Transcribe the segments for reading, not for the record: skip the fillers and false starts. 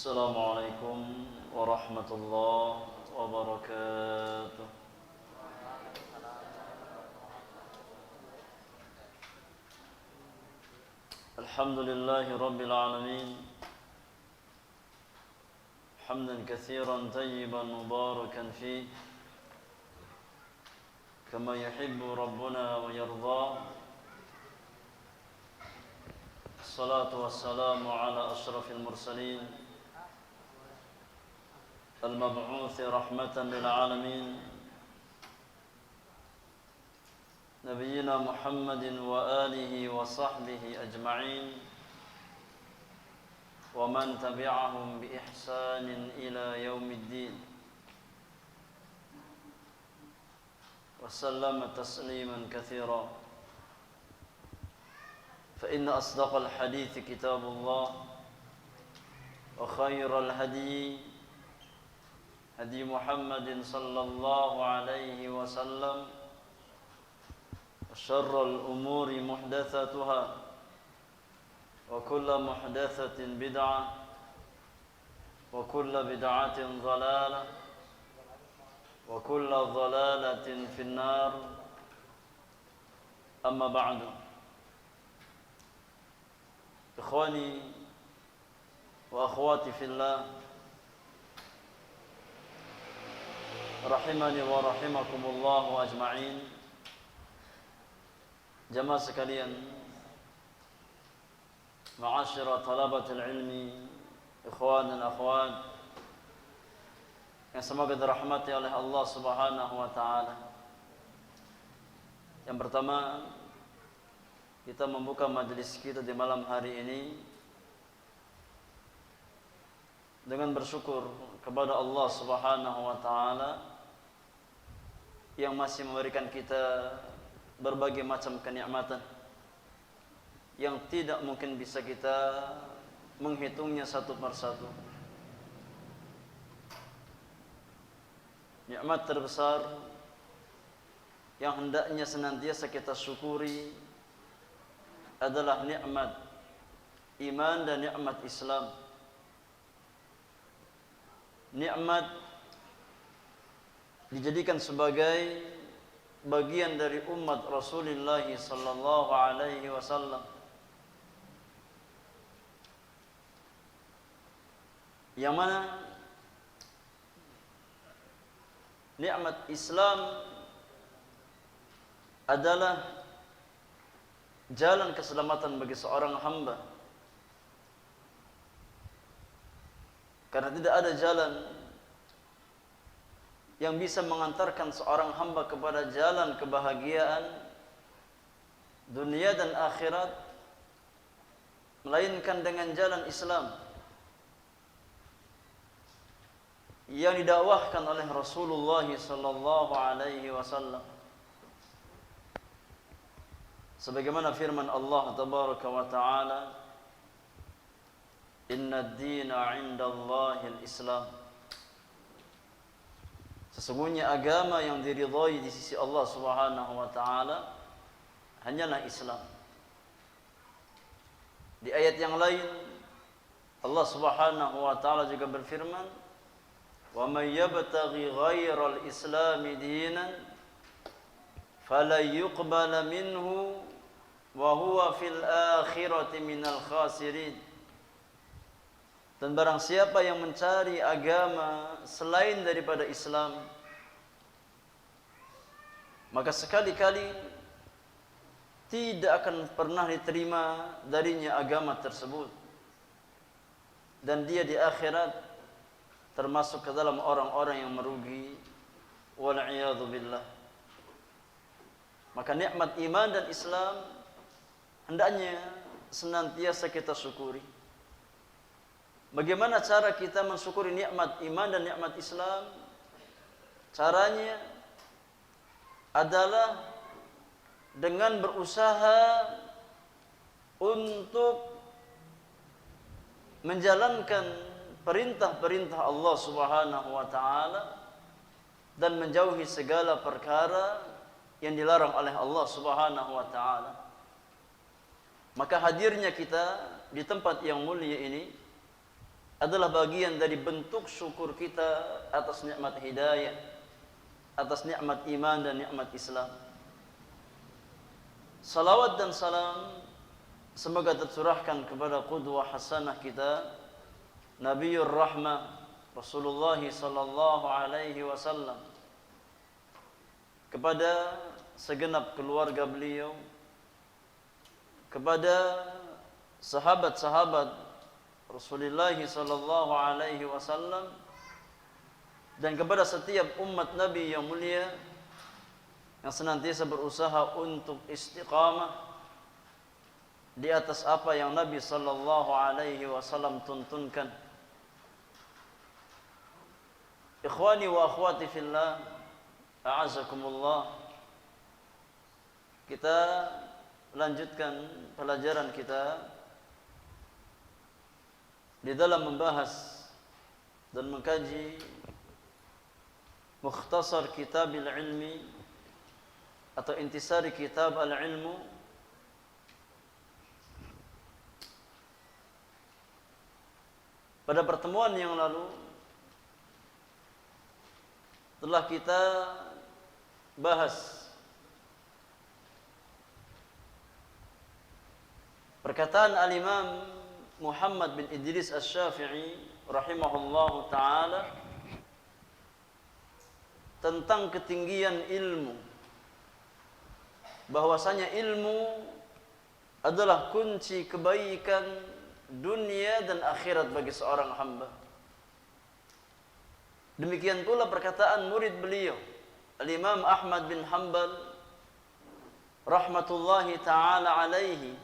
السلام عليكم ورحمة الله وبركاته. الحمد لله رب العالمين، حمدا كثيرا طيبا مباركا فيه كما يحب ربنا ويرضى. الصلاة والسلام على أشرف المرسلين المبعوث رحمة للعالمين نبينا محمد وآله وصحبه أجمعين ومن تبعهم بإحسان إلى يوم الدين وسلم تسليما كثيرا. فإن أصدق الحديث كتاب الله وخير الهدي هدي محمد صلى الله عليه وسلم وشر الأمور محدثاتها وكل محدثة بدعة وكل بدعة ضلالة وكل ضلالة في النار. أما بعد، إخواني وأخواتي في الله rahimani wa rahimakumullah wa ajma'in. Jamaah sekalian, ma'asyira talabatul ilmi, ikhwan dan akhwat yang semoga dirahmati oleh Allah Subhanahu wa taala. Yang pertama, kita membuka majelis kita di malam hari ini dengan bersyukur kepada Allah Subhanahu wa taala yang masih memberikan kita berbagai macam kenikmatan yang tidak mungkin bisa kita menghitungnya satu persatu. Nikmat terbesar yang hendaknya senantiasa kita syukuri adalah nikmat iman dan nikmat Islam. Nikmat dijadikan sebagai bagian dari umat Rasulullah sallallahu alaihi wasallam, yang mana nikmat Islam adalah jalan keselamatan bagi seorang hamba. Karena tidak ada jalan yang bisa mengantarkan seorang hamba kepada jalan kebahagiaan dunia dan akhirat melainkan dengan jalan Islam yang didakwahkan oleh Rasulullah sallallahu alaihi wasallam. Sebagaimana firman Allah tabaraka wa taala, "Inna ad-dina 'indallahi al-Islam." Sesungguhnya agama yang diridhai di sisi Allah Subhanahu wa taala hanyalah Islam. Di ayat yang lain Allah Subhanahu wa taala juga berfirman, "Wa may yabtaghi ghairal islami dinan falan yuqbala minhu wa huwa fil akhirati minal khasirin." Dan barang siapa yang mencari agama selain daripada Islam, maka sekali-kali tidak akan pernah diterima darinya agama tersebut, dan dia di akhirat termasuk ke dalam orang-orang yang merugi, wal'iyadu billah. Maka nikmat iman dan Islam hendaknya senantiasa kita syukuri. Bagaimana cara kita mensyukuri nikmat iman dan nikmat Islam? Caranya adalah dengan berusaha untuk menjalankan perintah-perintah Allah Subhanahu wa taala dan menjauhi segala perkara yang dilarang oleh Allah Subhanahu wa taala. Maka hadirnya kita di tempat yang mulia ini adalah bagian dari bentuk syukur kita atas nikmat hidayah, atas nikmat iman dan nikmat Islam. Salawat dan salam semoga tercurahkan kepada qudwah hasanah kita, Nabiur Rahmah Rasulullah sallallahu alaihi wasallam, kepada segenap keluarga beliau, kepada sahabat-sahabat Rasulullah sallallahu alaihi wasallam, dan kepada setiap umat Nabi yang mulia yang senantiasa berusaha untuk istiqamah di atas apa yang Nabi sallallahu alaihi wasallam tuntunkan. Ikhwani wa akhwati fillah, a'azakumullah. Kita lanjutkan pelajaran kita di dalam membahas dan mengkaji Mukhtasar Kitabil Ilmi atau Intisari Kitab Al-Ilmu pada pertemuan yang lalu telah kita bahas perkataan Al-Imam Muhammad bin Idris Asy-Syafi'i rahimahullahu ta'ala tentang ketinggian ilmu, bahwasanya ilmu adalah kunci kebaikan dunia dan akhirat bagi seorang hamba. Demikian pula perkataan murid beliau Al-Imam Ahmad bin Hanbal rahmatullahi ta'ala alaihi,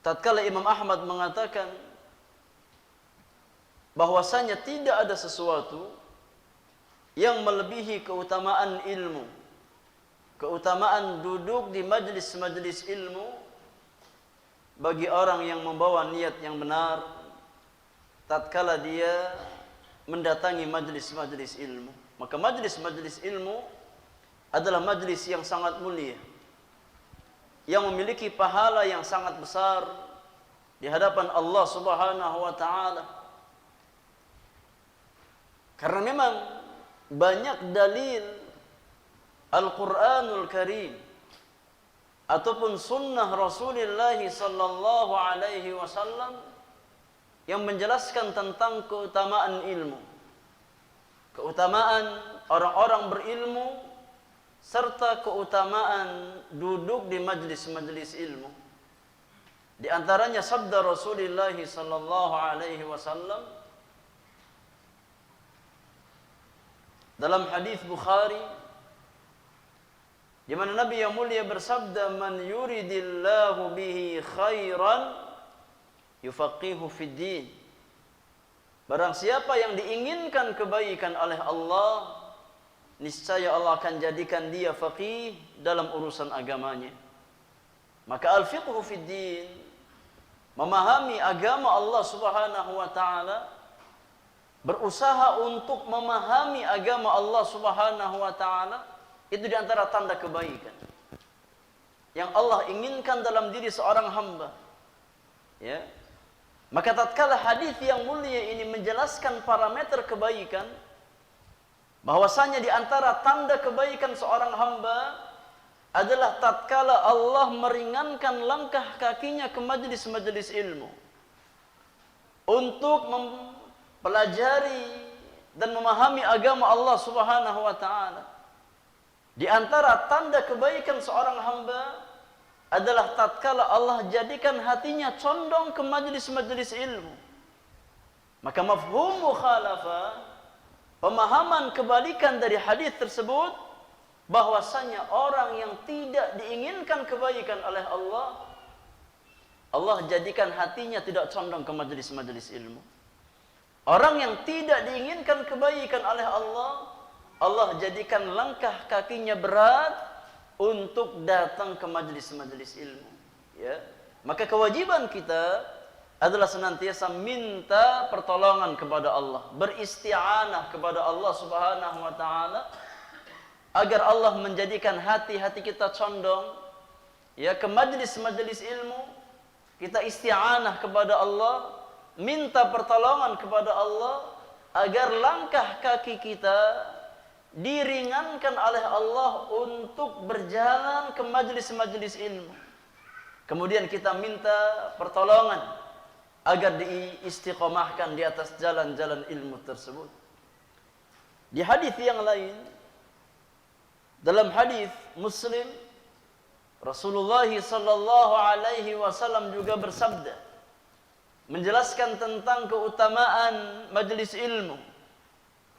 tatkala Imam Ahmad mengatakan bahwasanya tidak ada sesuatu yang melebihi keutamaan ilmu, keutamaan duduk di majlis-majlis ilmu bagi orang yang membawa niat yang benar tatkala dia mendatangi majlis-majlis ilmu. Maka majlis-majlis ilmu adalah majlis yang sangat mulia, yang memiliki pahala yang sangat besar di hadapan Allah Subhanahu wa taala. Karena memang banyak dalil Al-Qur'anul Karim ataupun sunnah Rasulullah sallallahu alaihi wasallam yang menjelaskan tentang keutamaan ilmu, keutamaan orang-orang berilmu, serta keutamaan duduk di majlis-majlis ilmu. Di antaranya sabda Rasulullah sallallahu alaihi wasallam dalam hadis Bukhari, di mana Nabi yang mulia bersabda, "Man yuridillahu bihi khairan yufaqihu fid din." Barang siapa yang diinginkan kebaikan oleh Allah, niscaya Allah akan jadikan dia faqih dalam urusan agamanya. Maka al-fiqhu fid din, memahami agama Allah Subhanahu wa taala, berusaha untuk memahami agama Allah Subhanahu wa taala, itu di antara tanda kebaikan yang Allah inginkan dalam diri seorang hamba. Ya. Maka tatkala hadis yang mulia ini menjelaskan parameter kebaikan, bahwasanya di antara tanda kebaikan seorang hamba adalah tatkala Allah meringankan langkah kakinya ke majlis-majlis ilmu untuk mempelajari dan memahami agama Allah Subhanahu wa taala. Di antara tanda kebaikan seorang hamba adalah tatkala Allah jadikan hatinya condong ke majlis-majlis ilmu. Maka mafhum mukhalafah, pemahaman kebalikan dari hadis tersebut, bahwasanya orang yang tidak diinginkan kebaikan oleh Allah, Allah jadikan hatinya tidak condong ke majlis-majlis ilmu. Orang yang tidak diinginkan kebaikan oleh Allah, Allah jadikan langkah kakinya berat untuk datang ke majlis-majlis ilmu. Ya. Maka kewajiban kita adalah senantiasa minta pertolongan kepada Allah, beristi'anah kepada Allah Subhanahu wa taala, agar Allah menjadikan hati-hati kita condong ya ke majlis-majlis ilmu. Kita isti'anah kepada Allah minta pertolongan kepada Allah agar langkah kaki kita diringankan oleh Allah untuk berjalan ke majelis-majelis ilmu. Kemudian kita minta pertolongan agar diistiqomahkan di atas jalan-jalan ilmu tersebut. Di hadis yang lain, dalam hadis Muslim, Rasulullah sallallahu alaihi wasallam juga bersabda menjelaskan tentang keutamaan majelis ilmu,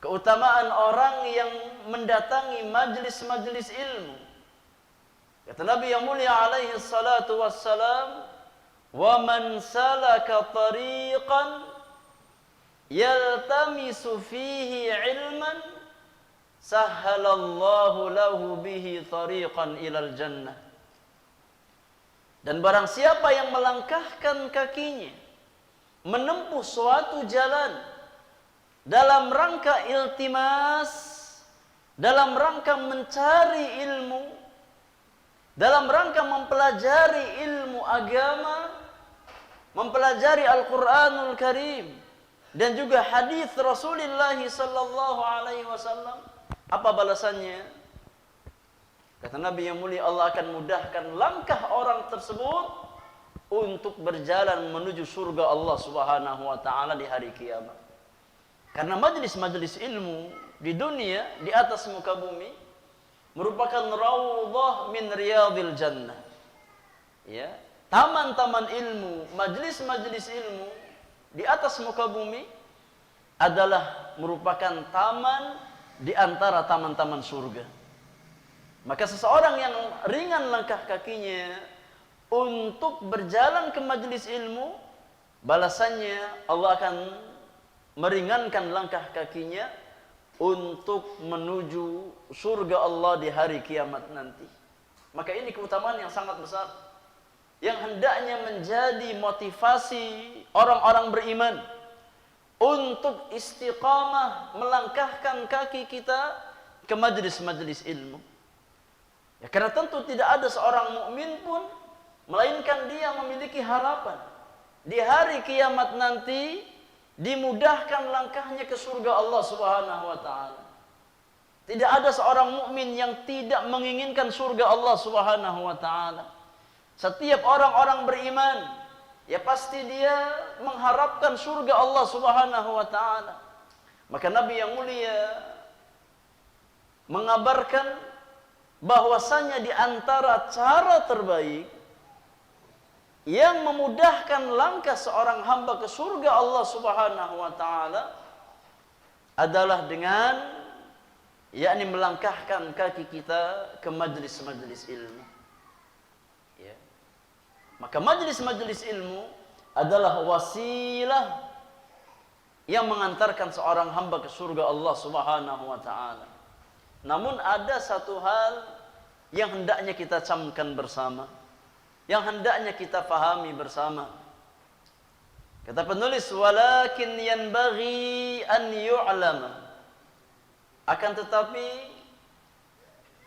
keutamaan orang yang mendatangi majelis-majelis ilmu. Kata Nabi yang mulia alaihi salatu wassalam, "Wa man salaka tariqan yaltamisu fihi ilman sahhalallahu lahu bihi tariqan ilal jannah." Dan barang siapa yang melangkahkan kakinya menempuh suatu jalan dalam rangka iltimas, dalam rangka mencari ilmu, dalam rangka mempelajari ilmu agama, mempelajari Al-Quranul Karim, dan juga hadis Rasulullah sallallahu alaihi wasallam, apa balasannya? Kata Nabi yang mulia, Allah akan mudahkan langkah orang tersebut untuk berjalan menuju surga Allah Subhanahu wa taala di hari kiamat. Karena majelis-majelis ilmu di dunia, di atas muka bumi, merupakan raudhah min riyadil jannah. Ya, taman-taman ilmu, majelis-majelis ilmu di atas muka bumi adalah merupakan taman di antara taman-taman surga. Maka seseorang yang ringan langkah kakinya untuk berjalan ke majelis ilmu, balasannya Allah akan meringankan langkah kakinya untuk menuju surga Allah di hari kiamat nanti. Maka ini keutamaan yang sangat besar, yang hendaknya menjadi motivasi orang-orang beriman untuk istiqamah melangkahkan kaki kita ke majelis-majelis ilmu. Ya, karena tentu tidak ada seorang mukmin pun melainkan dia memiliki harapan di hari kiamat nanti dimudahkan langkahnya ke surga Allah Subhanahu wa taala. Tidak ada seorang mukmin yang tidak menginginkan surga Allah Subhanahu wa taala. Setiap orang-orang beriman, ya pasti dia mengharapkan surga Allah Subhanahu wa taala. Maka Nabi yang mulia mengabarkan bahwasanya di antara cara terbaik yang memudahkan langkah seorang hamba ke surga Allah Subhanahu wa taala adalah dengan yakni melangkahkan kaki kita ke majelis-majelis ilmu. Ya. Maka majelis-majelis ilmu adalah wasilah yang mengantarkan seorang hamba ke surga Allah Subhanahu wa taala. Namun ada satu hal yang hendaknya kita camkan bersama, yang hendaknya kita fahami bersama. Kata penulis, walakin yanbaghi an yu'lama, akan tetapi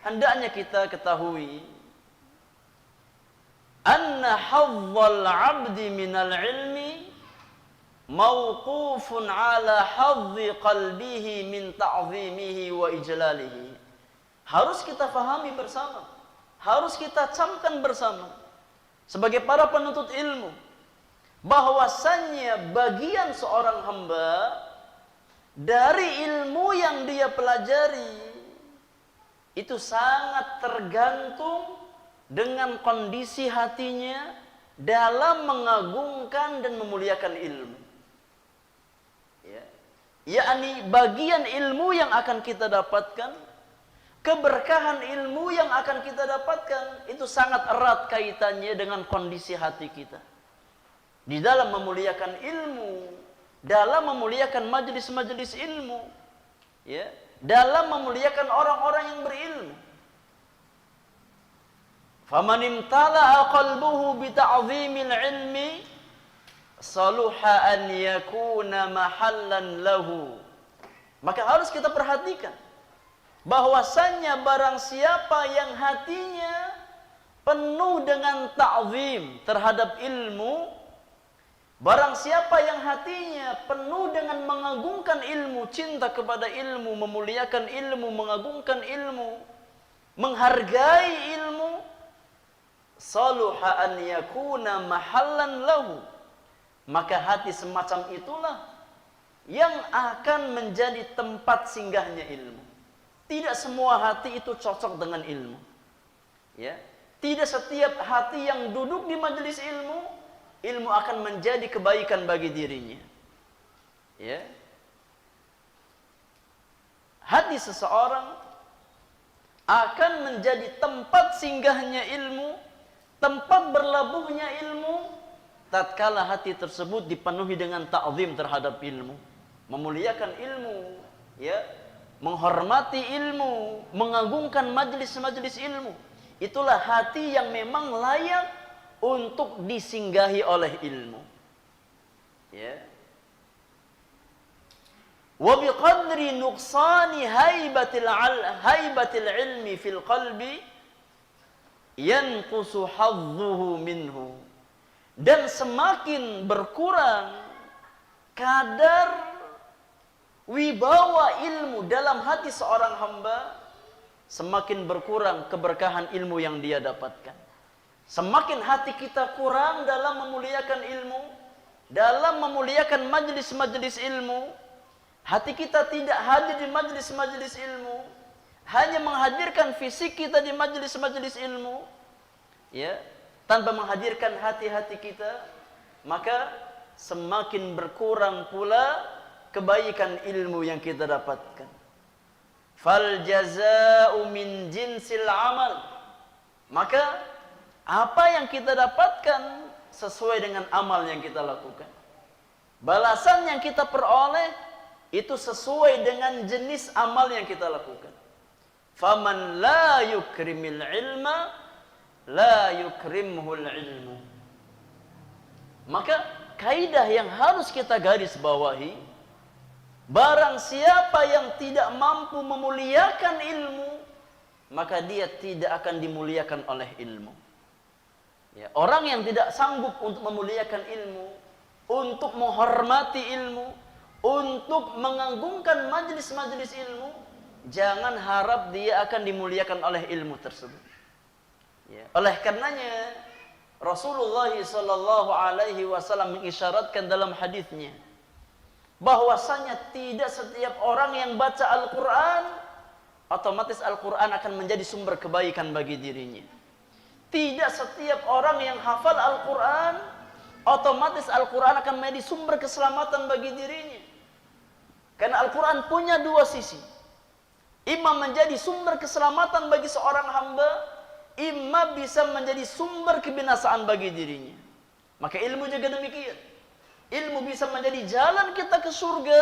hendaknya kita ketahui, anna hazzal 'abdi minal ilmi mauqufun ala hadzi qalbihi min ta'zimihi wa ijlalihi. Harus kita fahami bersama, harus kita camkan bersama sebagai para penuntut ilmu, bahwasannya bagian seorang hamba dari ilmu yang dia pelajari itu sangat tergantung dengan kondisi hatinya dalam mengagungkan dan memuliakan ilmu. Ya. Yakni bagian ilmu yang akan kita dapatkan, keberkahan ilmu yang akan kita dapatkan itu sangat erat kaitannya dengan kondisi hati kita. Di dalam memuliakan ilmu, dalam memuliakan majelis-majelis ilmu, ya, dalam memuliakan orang-orang yang berilmu. Faman imtala'a qalbuhu bi ta'zimil ilmi saluha an yakuna mahallan lahu. Maka harus kita perhatikan bahwasannya barang siapa yang hatinya penuh dengan ta'zim terhadap ilmu, Barang siapa yang hatinya penuh dengan mengagungkan ilmu, cinta kepada ilmu, memuliakan ilmu, mengagungkan ilmu, menghargai ilmu, saluha an yakuna mahallan lahu, maka hati semacam itulah yang akan menjadi tempat singgahnya ilmu. Tidak semua hati itu cocok dengan ilmu. Ya. Tidak setiap hati yang duduk di majelis ilmu, ilmu akan menjadi kebaikan bagi dirinya. Ya. Hati seseorang akan menjadi tempat singgahnya ilmu, tempat berlabuhnya ilmu, tatkala hati tersebut dipenuhi dengan ta'zim terhadap ilmu, memuliakan ilmu, ya, menghormati ilmu, mengagungkan majelis-majelis ilmu. Itulah hati yang memang layak untuk disinggahi oleh ilmu. Ya. Wa biqadri nuqsani haibatil ilmi fil qalbi yanqusu hadzuhu minhu. Dan semakin berkurang kadar wibawa ilmu dalam hati seorang hamba, semakin berkurang keberkahan ilmu yang dia dapatkan. Semakin hati kita kurang dalam memuliakan ilmu, dalam memuliakan majelis-majelis ilmu, hati kita tidak hadir di majelis-majelis ilmu, hanya menghadirkan fisik kita di majelis-majelis ilmu, ya, tanpa menghadirkan hati-hati kita, maka semakin berkurang pula kebaikan ilmu yang kita dapatkan. Fal jazaa'u min jinsil amal. Maka apa yang kita dapatkan sesuai dengan amal yang kita lakukan. Balasan yang kita peroleh itu sesuai dengan jenis amal yang kita lakukan. Faman la yukrimil ilma la yukrimhul ilmu. Maka kaidah yang harus kita garis bawahi, barang siapa yang tidak mampu memuliakan ilmu, maka dia tidak akan dimuliakan oleh ilmu. Ya, orang yang tidak sanggup untuk memuliakan ilmu, untuk menghormati ilmu, untuk mengagungkan majelis-majelis ilmu, jangan harap dia akan dimuliakan oleh ilmu tersebut. Ya, oleh karenanya Rasulullah sallallahu alaihi wasallam mengisyaratkan dalam hadisnya bahwasanya tidak setiap orang yang baca Al-Qur'an otomatis Al-Qur'an akan menjadi sumber kebaikan bagi dirinya. Tidak setiap orang yang hafal Al-Quran, otomatis Al-Quran akan menjadi sumber keselamatan bagi dirinya. Karena Al-Quran punya dua sisi. Imma menjadi sumber keselamatan bagi seorang hamba, imma bisa menjadi sumber kebinasaan bagi dirinya. Maka ilmu juga demikian. Ilmu bisa menjadi jalan kita ke surga,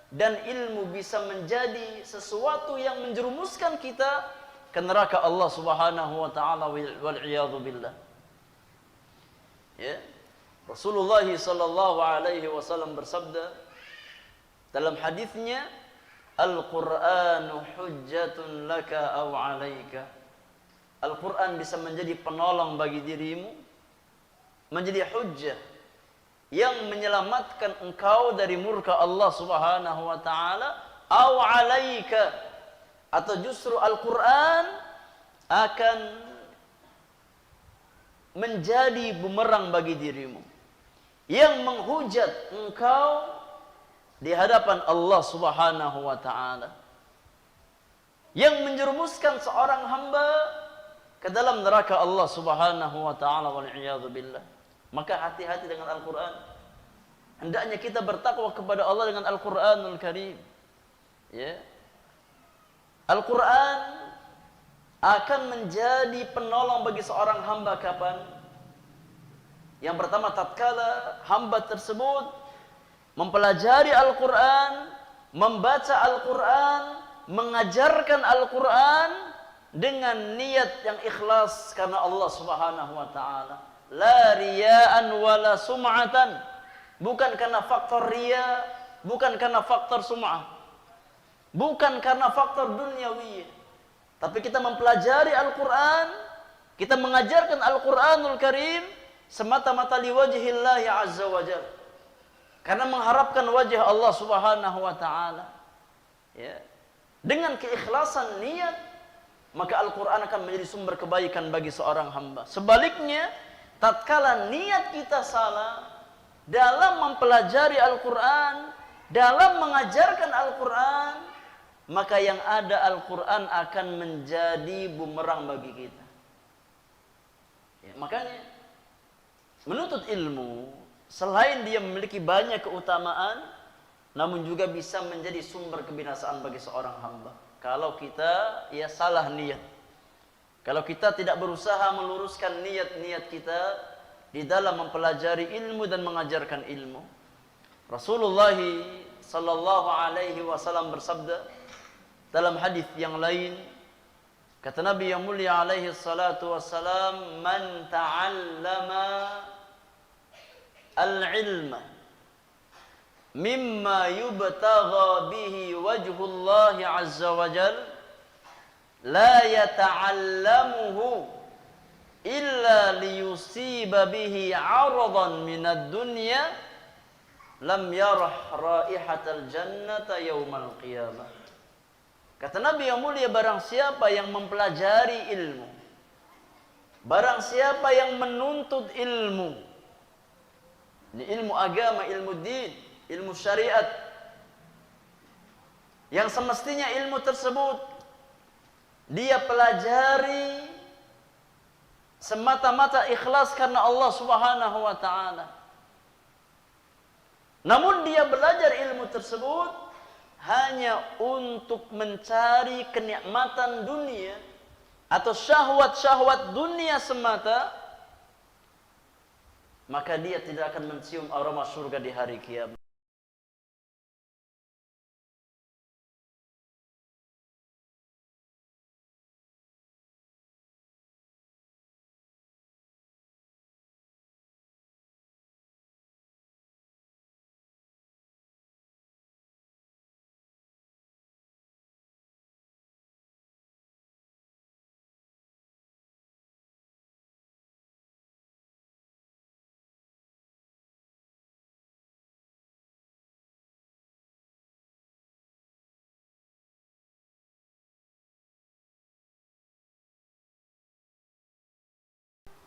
dan ilmu bisa menjadi sesuatu yang menjerumuskan kita ke neraka Allah Subhanahu wa taala wal iyadu billah. Ya. Rasulullah sallallahu alaihi wasallam bersabda dalam hadisnya, Al-Qur'anu hujjatun laka aw 'alaika. Al-Qur'an bisa menjadi penolong bagi dirimu, menjadi hujjah yang menyelamatkan engkau dari murka Allah Subhanahu wa taala, aw 'alaika, atau justru Al-Quran akan menjadi bumerang bagi dirimu yang menghujat engkau di hadapan Allah Subhanahu wa taala, yang menjerumuskan seorang hamba ke dalam neraka Allah Subhanahu wa taala wal iyadu billah. Maka hati-hati dengan Al-Quran. Hendaknya kita bertakwa kepada Allah dengan Al-Quranul Karim. Ya. Al-Quran akan menjadi penolong bagi seorang hamba kapan? Yang pertama, tatkala hamba tersebut mempelajari Al-Quran, membaca Al-Quran, mengajarkan Al-Quran dengan niat yang ikhlas karena Allah Subhanahu wa taala. La riya'an wala sum'atan. Bukan karena faktor riya, bukan karena faktor sum'ah. Bukan karena faktor duniawi, tapi kita mempelajari Al-Quran, kita mengajarkan Al-Quranul Karim semata-mata liwajhillahi azza wa jalla, karena mengharapkan wajah Allah Subhanahu wa taala, ya, dengan keikhlasan niat, maka Al-Qur'an akan menjadi sumber kebaikan bagi seorang hamba. Sebaliknya, tatkala niat kita salah dalam mempelajari Al-Qur'an, dalam mengajarkan Al-Qur'an, maka yang ada Al-Qur'an akan menjadi bumerang bagi kita. Ya, makanya menuntut ilmu selain dia memiliki banyak keutamaan, namun juga bisa menjadi sumber kebinasaan bagi seorang hamba. Kalau kita ya salah niat, kalau kita tidak berusaha meluruskan niat-niat kita di dalam mempelajari ilmu dan mengajarkan ilmu. Rasulullah sallallahu alaihi wasallam bersabda dalam hadis yang lain, kata Nabi yang mulia alaihi salatu wassalam, man ta'allama al-ilma mimma yubtagha bihi wajhullahi azza wa jal la yata'allamuhu illa liyusiba bihi 'aradan minad dunya lam yarah raihatal jannata yaumal qiyamah. Kata Nabi yang mulia, barang siapa yang mempelajari ilmu, barang siapa yang menuntut ilmu, ini ilmu agama, ilmu din, ilmu syariat, yang semestinya ilmu tersebut dia pelajari semata-mata ikhlas karena Allah Subhanahu wa taala. Namun dia belajar ilmu tersebut hanya untuk mencari kenikmatan dunia atau syahwat-syahwat dunia semata, maka dia tidak akan mencium aroma surga di hari kiamat.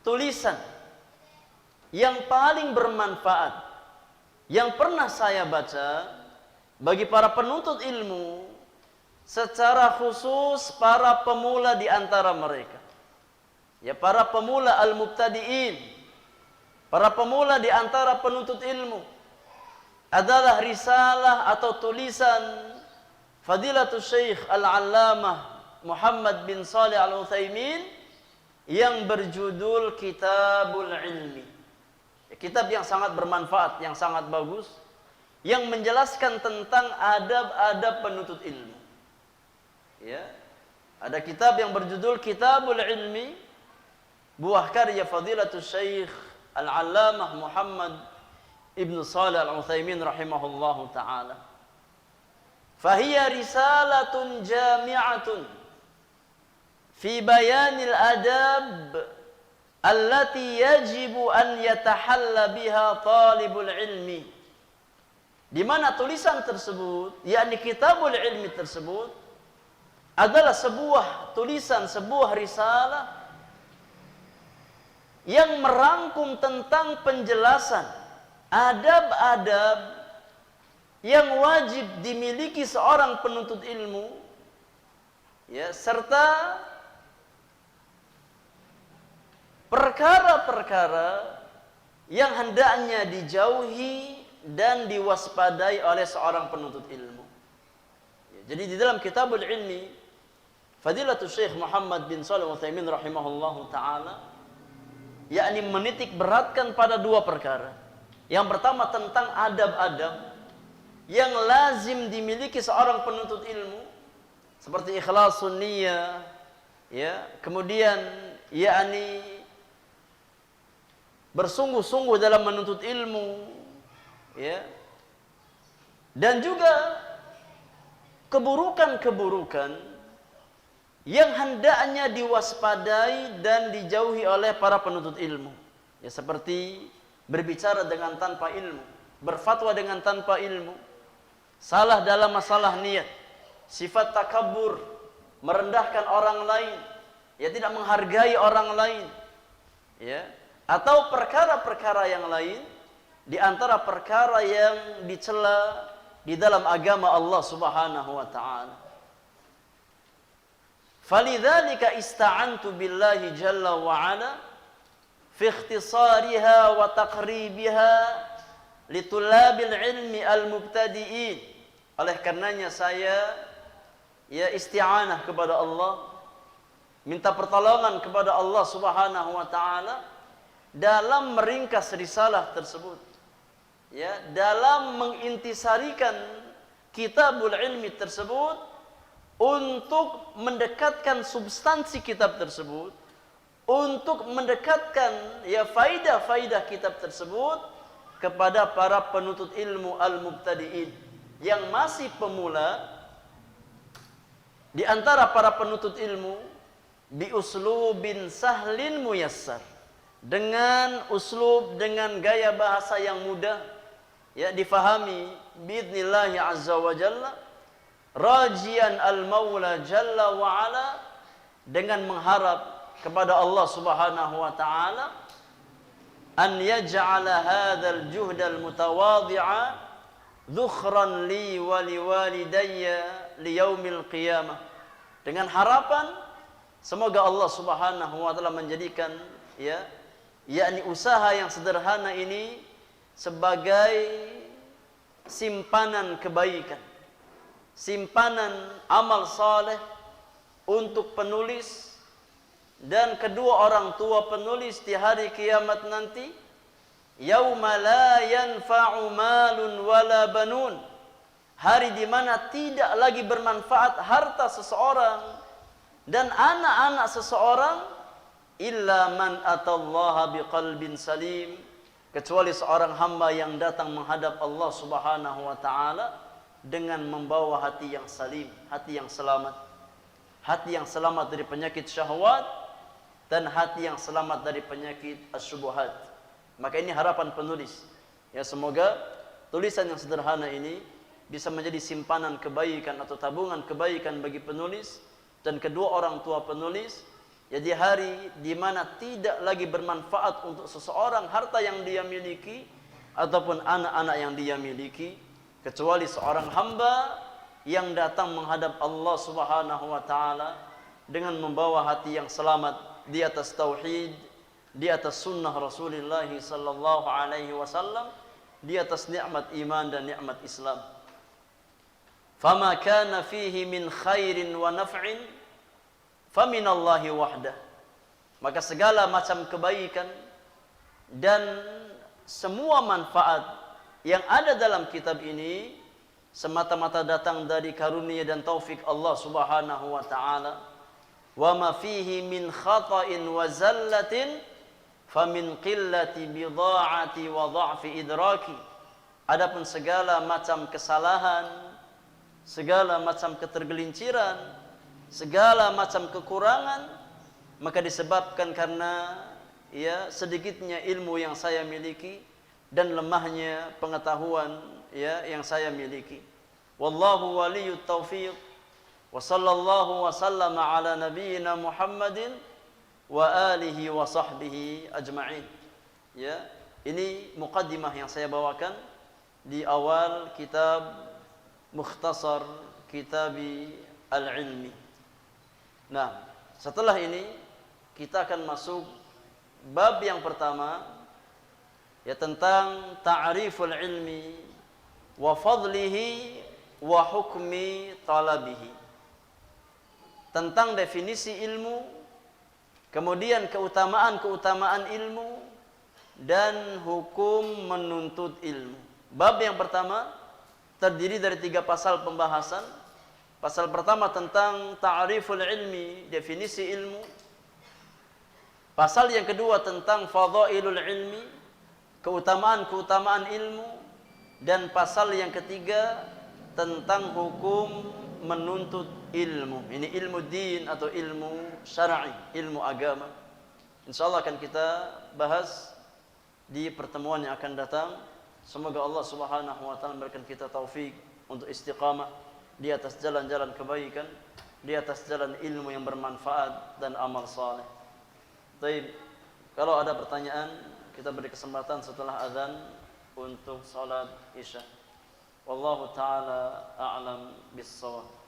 Tulisan yang paling bermanfaat yang pernah saya baca bagi para penuntut ilmu, secara khusus para pemula di antara mereka, ya, para pemula al-mubtadi'in, para pemula di antara penuntut ilmu, adalah risalah atau tulisan Fadilatul Syekh Al-Allamah Muhammad bin Shalih Al-Utsaimin yang berjudul Kitabul Ilmi. Kitab yang sangat bermanfaat, yang sangat bagus, yang menjelaskan tentang adab-adab penuntut ilmu. Ya, ada kitab yang berjudul Kitabul Ilmi, buah karya Fadilatul Syekh Al-Allamah Muhammad ibn Shalih Al-Utsaimin rahimahullahu ta'ala. Fahiya risalatun jami'atun fi bayanil adab allati yajibu an yatahalla biha talibul ilmi, di mana tulisan tersebut, yakni Kitabul Ilmi tersebut, adalah sebuah tulisan, sebuah risalah yang merangkum tentang penjelasan adab-adab yang wajib dimiliki seorang penuntut ilmu, ya, serta perkara-perkara yang hendaknya dijauhi dan diwaspadai oleh seorang penuntut ilmu. Ya, jadi di dalam Kitabul Ilmi, Fadilatul Syekh Muhammad bin Shalih Al-Utsaimin rahimahullahu ta'ala, yakni menitik beratkan pada dua perkara. Yang pertama tentang adab-adab yang lazim dimiliki seorang penuntut ilmu, seperti ikhlasun niyah, ya, kemudian yakni bersungguh-sungguh dalam menuntut ilmu, ya, dan juga keburukan-keburukan yang hendaknya diwaspadai dan dijauhi oleh para penuntut ilmu. Ya seperti berbicara dengan tanpa ilmu, berfatwa dengan tanpa ilmu, salah dalam masalah niat, sifat takabur, merendahkan orang lain, ya tidak menghargai orang lain, ya, atau perkara-perkara yang lain di antara perkara yang dicela di dalam agama Allah Subhanahu wa taala. Falidzalika ista'antu billahi jalla wa ala fi ikhtisariha wa taqribiha litulabil ilmi al-mubtadi'in. Oleh karenanya saya ya isti'anah kepada Allah, minta pertolongan kepada Allah Subhanahu wa taala dalam meringkas risalah tersebut. Ya, dalam mengintisarikan kitabul ilmi tersebut untuk mendekatkan substansi kitab tersebut, untuk mendekatkan ya faidah-faidah kitab tersebut kepada para penuntut ilmu al-mubtadi'in yang masih pemula di antara para penuntut ilmu, bi uslubin sahlin muyassar, dengan uslub, dengan gaya bahasa yang mudah ya difahami biidznillah azza wa jalla, rajian al-maula jalla wa ala, dengan mengharap kepada Allah Subhanahu wa taala an yaj'ala hadzal juhdal mutawadhi'a dhukhran li wa liwalidayya liyaumil qiyamah, dengan harapan semoga Allah Subhanahu wa taala menjadikan ya yakni usaha yang sederhana ini sebagai simpanan kebaikan, simpanan amal saleh untuk penulis dan kedua orang tua penulis di hari kiamat nanti, yauma la yanfa'u malun wala banun, hari di mana tidak lagi bermanfaat harta seseorang dan anak-anak seseorang, illa man atallaha biqalbin salim, kecuali seorang hamba yang datang menghadap Allah Subhanahu wa taala dengan membawa hati yang salim, hati yang selamat. Hati yang selamat dari penyakit syahwat dan hati yang selamat dari penyakit asyubuhat. Maka ini harapan penulis. Ya, semoga tulisan yang sederhana ini bisa menjadi simpanan kebaikan atau tabungan kebaikan bagi penulis dan kedua orang tua penulis. Jadi hari di mana tidak lagi bermanfaat untuk seseorang harta yang dia miliki ataupun anak-anak yang dia miliki, kecuali seorang hamba yang datang menghadap Allah Subhanahu wa taala dengan membawa hati yang selamat di atas tauhid, di atas sunnah Rasulullah sallallahu alaihi wasallam, di atas nikmat iman dan nikmat Islam. Fama kana fihi min khairin wa naf'in faminallahi wahdah. Maka segala macam kebaikan dan semua manfaat yang ada dalam kitab ini semata-mata datang dari karunia dan taufik Allah Subhanahu wa taala. Wa ma fihi min khata'in wa zallatin famin qillati bidha'ati wa dha'fi idraki. Adapun segala macam kesalahan, segala macam ketergelinciran, segala macam kekurangan, maka disebabkan karena ya sedikitnya ilmu yang saya miliki dan lemahnya pengetahuan ya yang saya miliki. Wallahu waliyut taufiq wa sallallahu wa sallama ala nabiyyina Muhammadin wa alihi wa sahbihi ajma'in. Ya, ini muqaddimah yang saya bawakan di awal kitab Mukhtasar Kitabi Al-Ilmi. Nah, setelah ini kita akan masuk bab yang pertama, ya tentang ta'riful ilmi wa fadlihi wa hukmi talabihi. Tentang definisi ilmu, kemudian keutamaan-keutamaan ilmu dan hukum menuntut ilmu. Bab yang pertama terdiri dari 3 pasal pembahasan. Pasal pertama tentang ta'riful ilmi, definisi ilmu. Pasal yang kedua tentang fadhailul ilmi, keutamaan-keutamaan ilmu. Dan pasal yang ketiga tentang hukum menuntut ilmu. Ini ilmu din atau ilmu syar'i, ilmu agama. Insyaallah akan kita bahas di pertemuan yang akan datang. Semoga Allah Subhanahu wa taala memberikan kita taufik untuk istiqamah di atas jalan-jalan kebaikan, di atas jalan ilmu yang bermanfaat dan amal saleh. Baik, kalau ada pertanyaan kita beri kesempatan setelah azan untuk salat Isya. Wallahu taala a'lam bis-shawab.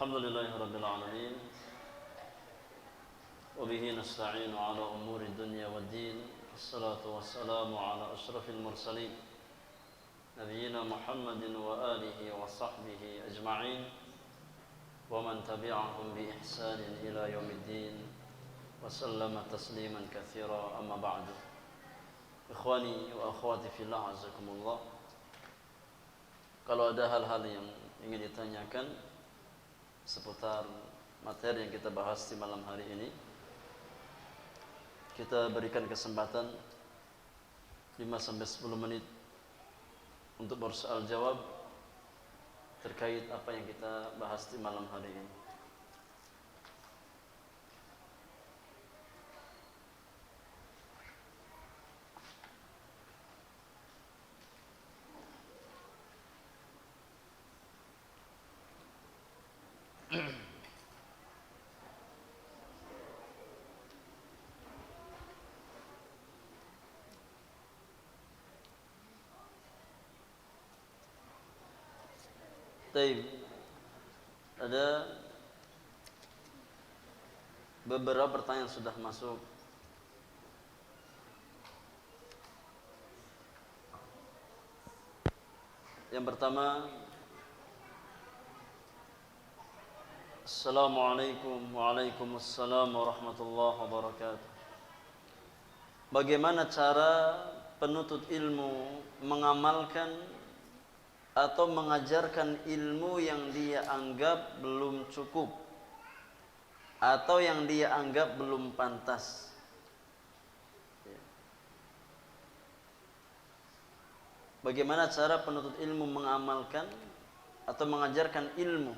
Alhamdulillahirabbil alamin. Wa bihi nasta'inu ala umuri dunya waddin. Wassalatu wassalamu ala ashrafil mursalin Nabiyyina Muhammadin wa alihi wa sahbihi ajma'in Wa man tabi'ahum bi ihsanin ila yaumiddin Wa sallama tasliman katsira amma ba'du Ikhwani wa akhwati fillah azakumullah Kalau ada hal-hal yang ingin ditanyakan seputar materi yang kita bahas di malam hari ini, kita berikan kesempatan 5-10 menit untuk bersoal jawab terkait apa yang kita bahas di malam hari ini. Taib, ada beberapa pertanyaan sudah masuk. Yang pertama, Assalamualaikum waalaikumsalam warahmatullahi wabarakatuh. Bagaimana cara penuntut ilmu mengamalkan atau mengajarkan ilmu yang dia anggap belum cukup atau yang dia anggap belum pantas? Bagaimana cara penuntut ilmu mengamalkan atau mengajarkan ilmu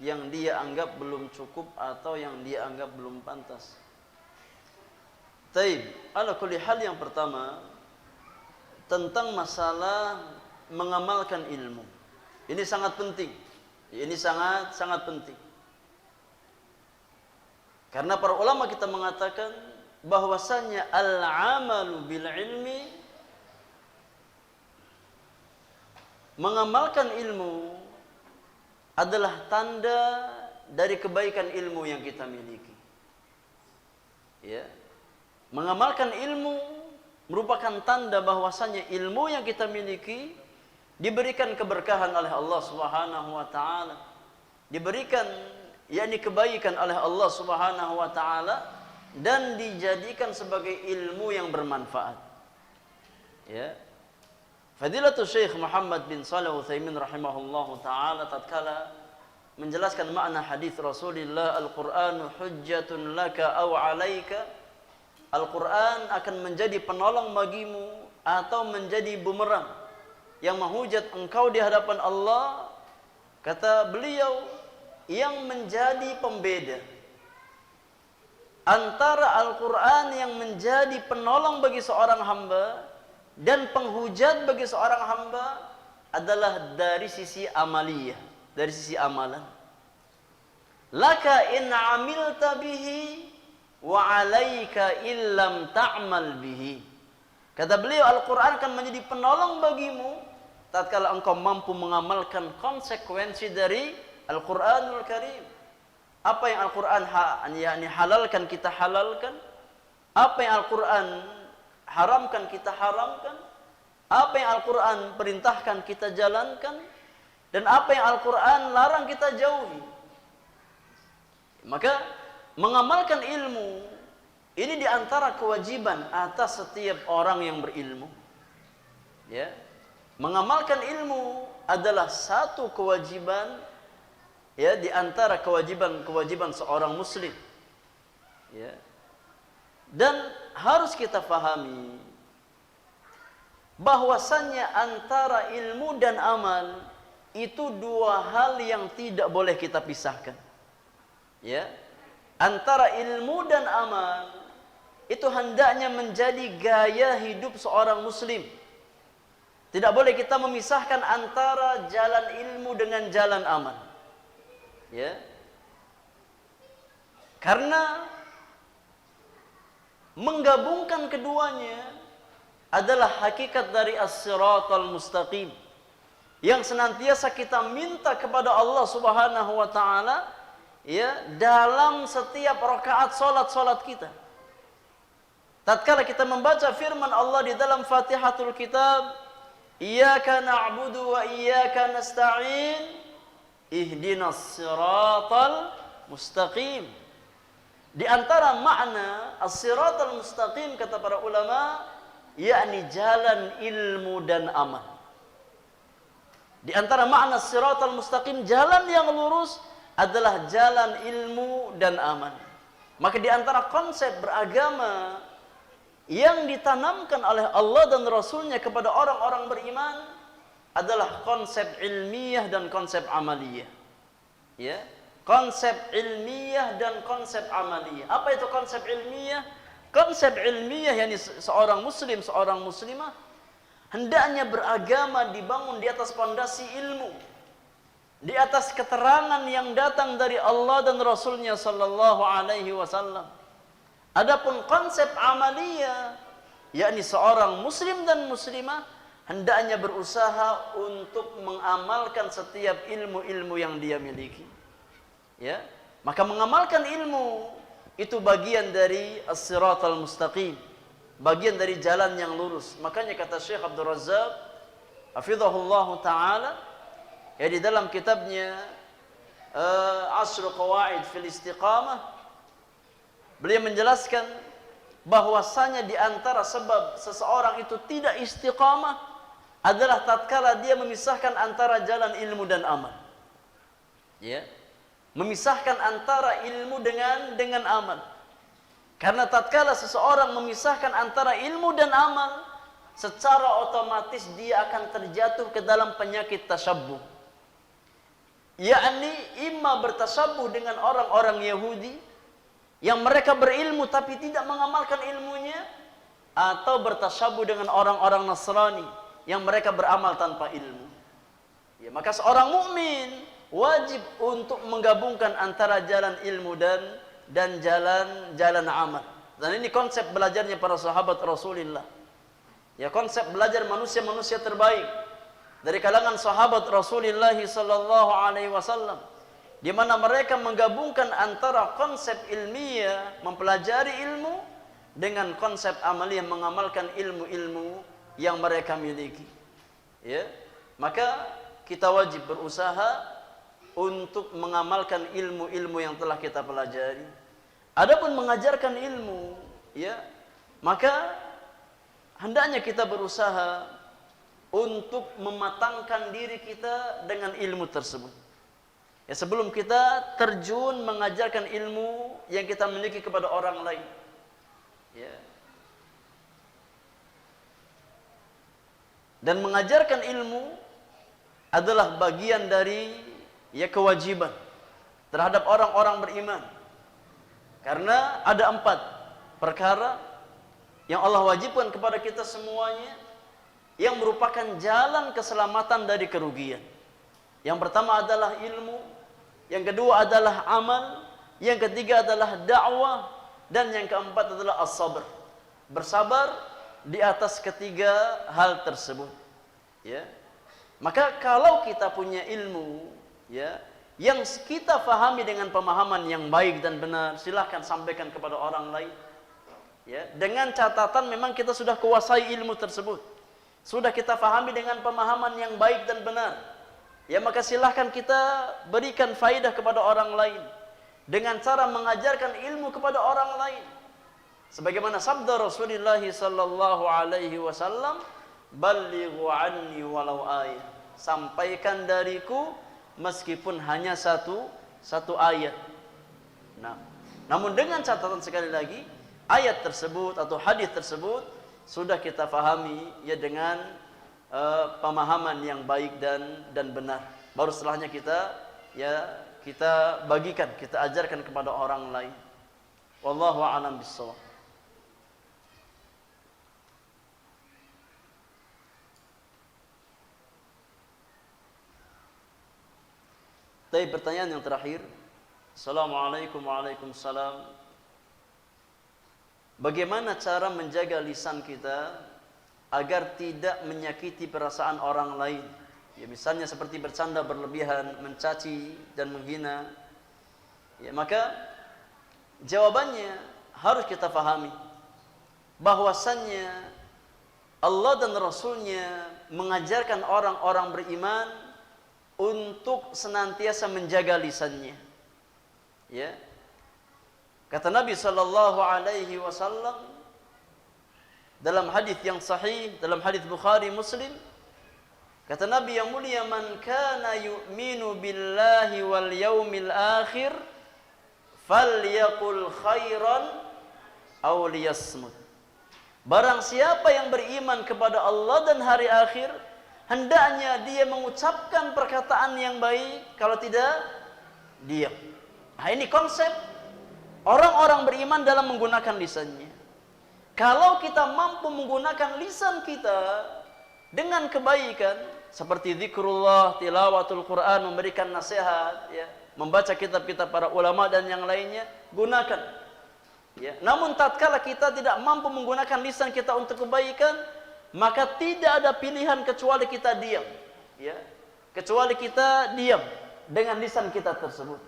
yang dia anggap belum cukup atau yang dia anggap belum pantas? Taib, ala kulli hal, yang pertama tentang masalah mengamalkan ilmu. Ini sangat penting. Ini sangat penting. Karena para ulama kita mengatakan bahwasanya al-amalu bil ilmi, mengamalkan ilmu adalah tanda dari kebaikan ilmu yang kita miliki. Ya. Mengamalkan ilmu merupakan tanda bahwasanya ilmu yang kita miliki diberikan keberkahan oleh Allah Subhanahu wa taala, diberikan yakni kebaikan oleh Allah Subhanahu wa taala, dan dijadikan sebagai ilmu yang bermanfaat. Ya. Fadilatul Syekh Muhammad bin Shalih Al-Utsaimin rahimahullahu taala tatkala menjelaskan makna hadis Rasulullah, Al-Qur'anu hujjatun laka aw 'alaika, Al-Qur'an akan menjadi penolong bagimu atau menjadi bumerang yang menghujat engkau di hadapan Allah. Kata beliau, yang menjadi pembeda antara Al-Quran yang menjadi penolong bagi seorang hamba dan penghujat bagi seorang hamba adalah dari sisi amaliyah, dari sisi amalan. Laka in amilta bihi wa alaika illam ta'mal bihi. Kata beliau, Al-Quran akan menjadi penolong bagimu tatkala engkau mampu mengamalkan konsekuensi dari Al-Quranul Karim. Apa yang Al-Quran halalkan, kita halalkan. Apa yang Al-Quran haramkan, kita haramkan. Apa yang Al-Quran perintahkan, kita jalankan. Dan apa yang Al-Quran larang, kita jauhi. Maka mengamalkan ilmu ini diantara kewajiban atas setiap orang yang berilmu. Ya. Mengamalkan ilmu adalah satu kewajiban, ya, di antara kewajiban seorang muslim. Ya. Dan harus kita pahami bahwasannya antara ilmu dan amal itu dua hal yang tidak boleh kita pisahkan. Ya. Antara ilmu dan amal itu hendaknya menjadi gaya hidup seorang muslim. Tidak boleh kita memisahkan antara jalan ilmu dengan jalan amal. Ya. Karena menggabungkan keduanya adalah hakikat dari as-siratal mustaqim, yang senantiasa kita minta kepada Allah Subhanahu wa taala, ya, dalam setiap rakaat salat kita. tatkala kita membaca firman Allah di dalam Fatihatul Kitab, Iyyaka na'budu wa iyyaka nasta'in, ihdinas siratal mustaqim. Di antara makna as-siratal mustaqim kata para ulama, yakni jalan ilmu dan amal. Di antara makna as-siratal mustaqim, jalan yang lurus adalah jalan ilmu dan amal. Maka di antara konsep beragama yang ditanamkan oleh Allah dan Rasulnya kepada orang-orang beriman adalah konsep ilmiah dan konsep amaliyah. Ya, konsep ilmiah dan konsep amaliyah. Apa itu konsep ilmiah? Konsep ilmiah yakni seorang muslim, seorang muslimah hendaknya beragama dibangun di atas pondasi ilmu, di atas keterangan yang datang dari Allah dan Rasulnya sallallahu alaihi wasallam. Adapun konsep amaliyah, yakni seorang muslim dan muslimah hendaknya berusaha untuk mengamalkan setiap ilmu-ilmu yang dia miliki. Ya, maka mengamalkan ilmu itu bagian dari as-siratal mustaqim, bagian dari jalan yang lurus. Makanya kata Syekh Abdul Razzaq hafizahullahu taala, ya, di dalam kitabnya Ashru Qawaid fil Istiqamah, beliau menjelaskan bahwasanya di antara sebab seseorang itu tidak istiqamah adalah tatkala dia memisahkan antara jalan ilmu dan amal. Ya, memisahkan antara ilmu dengan amal. Karena tatkala seseorang memisahkan antara ilmu dan amal, secara otomatis dia akan terjatuh ke dalam penyakit tasyabbuh. Yakni imma bertasyabbuh dengan orang-orang Yahudi yang mereka berilmu tapi tidak mengamalkan ilmunya, atau bertasyabbuh dengan orang-orang Nasrani yang mereka beramal tanpa ilmu. Ya, maka seorang mukmin wajib untuk menggabungkan antara jalan ilmu dan jalan amal. Dan ini konsep belajarnya para sahabat Rasulullah. Ya, konsep belajar manusia-manusia terbaik dari kalangan sahabat Rasulullah sallallahu alaihi wasallam, di mana mereka menggabungkan antara konsep ilmiah, mempelajari ilmu, dengan konsep amaliyah, mengamalkan ilmu-ilmu yang mereka miliki. Ya, maka kita wajib berusaha untuk mengamalkan ilmu-ilmu yang telah kita pelajari. Adapun mengajarkan ilmu, ya, maka hendaknya kita berusaha untuk mematangkan diri kita dengan ilmu tersebut. Ya, sebelum kita terjun mengajarkan ilmu yang kita miliki kepada orang lain. Ya. Dan mengajarkan ilmu adalah bagian dari kewajiban terhadap orang-orang beriman. Karena ada 4 perkara yang Allah wajibkan kepada kita semuanya, yang merupakan jalan keselamatan dari kerugian. Yang pertama adalah ilmu, yang kedua adalah amal, yang ketiga adalah dakwah, dan yang keempat adalah as-sabr. Bersabar di atas ketiga hal tersebut. Ya. Maka kalau kita punya ilmu, ya, yang kita fahami dengan pemahaman yang baik dan benar, silahkan sampaikan kepada orang lain. Ya, dengan catatan memang kita sudah kuasai ilmu tersebut, sudah kita fahami dengan pemahaman yang baik dan benar. Ya, maka silahkan kita berikan faidah kepada orang lain dengan cara mengajarkan ilmu kepada orang lain. Sebagaimana sabda Rasulullah sallallahu alaihi wasallam, "Ballighu anni walau ayat." Sampaikan dariku meskipun hanya satu ayat. Nah, namun dengan catatan sekali lagi, ayat tersebut atau hadis tersebut sudah kita fahami ya dengan pemahaman yang baik dan benar. Baru setelahnya kita bagikan, kita ajarkan kepada orang lain. Wallahu a'lam bishawab. Tapi pertanyaan yang terakhir. Assalamualaikum waalaikumsalam. Bagaimana cara menjaga lisan kita agar tidak menyakiti perasaan orang lain? Ya, misalnya seperti bercanda berlebihan, mencaci dan menghina. Ya, maka jawabannya harus kita fahami. bahwasannya Allah dan Rasulnya mengajarkan orang-orang beriman untuk senantiasa menjaga lisannya. Ya. Kata Nabi sallallahu alaihi wasallam dalam hadis yang sahih, dalam hadis Bukhari Muslim, kata Nabi yang mulia, man kana yu'minu billahi wal yaumil akhir falyaqul khairan aw liyasmut. Barang siapa yang beriman kepada Allah dan hari akhir, hendaknya dia mengucapkan perkataan yang baik, kalau tidak diam. Nah, ini konsep orang-orang beriman dalam menggunakan lisannya. Kalau kita mampu menggunakan lisan kita dengan kebaikan, seperti zikrullah, tilawatul Quran, memberikan nasihat, ya, membaca kitab-kitab para ulama dan yang lainnya, gunakan. Ya. Namun tatkala kita tidak mampu menggunakan lisan kita untuk kebaikan, maka tidak ada pilihan kecuali kita diam. Ya. Kecuali kita diam dengan lisan kita tersebut.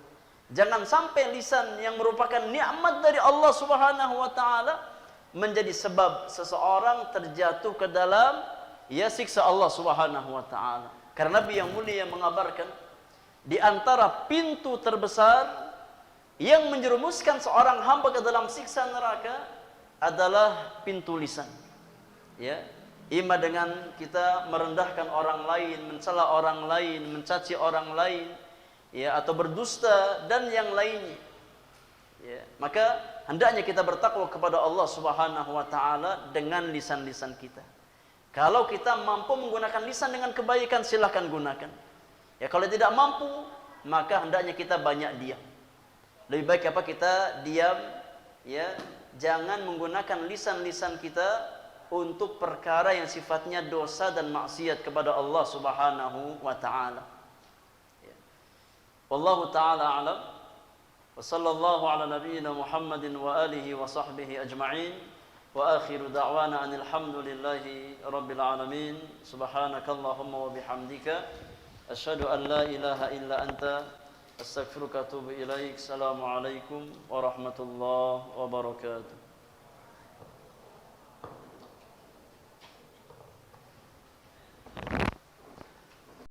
Jangan sampai lisan yang merupakan nikmat dari Allah Subhanahu wa taala menjadi sebab seseorang terjatuh ke dalam siksa Allah Subhanahu wa taala. Karena Nabi yang mulia mengabarkan di antara pintu terbesar yang menjerumuskan seorang hamba ke dalam siksa neraka adalah pintu lisan. Ya, ima dengan kita merendahkan orang lain, mencela orang lain, mencaci orang lain, ya, atau berdusta dan yang lainnya. Ya, maka hendaknya kita bertakwa kepada Allah Subhanahu wa taala dengan lisan-lisan kita. Kalau kita mampu menggunakan lisan dengan kebaikan, silahkan gunakan. Ya, kalau tidak mampu, maka hendaknya kita banyak diam. Lebih baik apa kita diam, ya, jangan menggunakan lisan-lisan kita untuk perkara yang sifatnya dosa dan maksiat kepada Allah Subhanahu wa taala. Ya. Wallahu taala a'lam. Wa sallallahu ala nabiyyina Muhammadin wa alihi wa sahbihi ajma'in. Wa akhiru da'wana anil hamdulillahi rabbil alamin. Subhanakallahumma wa bihamdika asyhadu an la ilaha illa anta astaghfiruka wa atubu ilaik. Assalamualaikum warahmatullahi wabarakatuh.